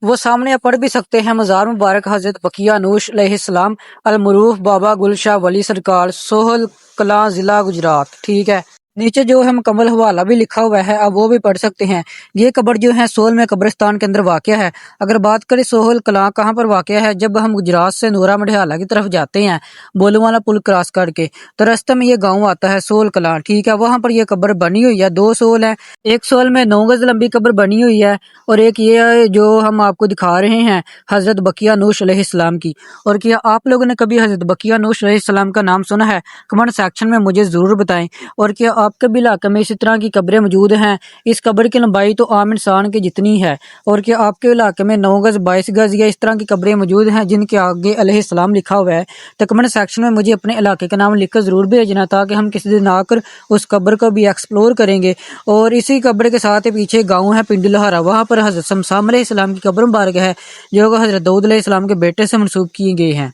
وہ سامنے آپ پڑھ بھی سکتے ہیں۔ مزار مبارک حضرت بقیہ نوش علیہ السلام، المعروف بابا گل شاہ ولی سرکار، سوہل کلاں، ضلع گجرات۔ ٹھیک ہے، نیچے جو ہے مکمل حوالہ بھی لکھا ہوا ہے، آپ وہ بھی پڑھ سکتے ہیں۔ یہ قبر جو ہے سول میں قبرستان کے اندر واقع ہے۔ اگر بات کریں سوہل کلاں کہاں پر واقع ہے، جب ہم گجرات سے نورا مڈیالہ کی طرف جاتے ہیں بولو والا پل کراس کر کے، تو راستے میں یہ گاؤں آتا ہے سول کلاں۔ ٹھیک ہے، وہاں پر یہ قبر بنی ہوئی ہے، دو سول ہے، ایک سول میں 9 گز لمبی قبر بنی ہوئی ہے، اور ایک یہ جو ہم آپ کو دکھا رہے ہیں حضرت بقیہ نوش علیہ السلام کی۔ اور کیا آپ لوگوں نے کبھی حضرت بقیہ نوش علیہ السلام کا نام سنا ہے؟ کمنٹ سیکشن میں مجھے ضرور بتائیں۔ اور کیا آپ کے بھی علاقے میں اسی طرح کی قبریں موجود ہیں؟ اس قبر کی لمبائی تو عام انسان کی جتنی ہے۔ اور کیا آپ کے علاقے میں 9 گز 22 گز یا اس طرح کی قبریں موجود ہیں جن کے آگے علیہ السلام لکھا ہوا ہے؟ تو کمنٹ سیکشن میں مجھے اپنے علاقے کا نام لکھ کر ضرور بھیجنا، تاکہ ہم کسی دن آ کر اس قبر کو بھی ایکسپلور کریں گے۔ اور اسی قبر کے ساتھ پیچھے گاؤں ہے پنڈی لہارا، وہاں پر حضرت شمشام علیہ السلام کی قبر مبارک ہے، جو کہ حضرت داؤد علیہ السلام کے بیٹے سے منسوب کیے گئے ہیں۔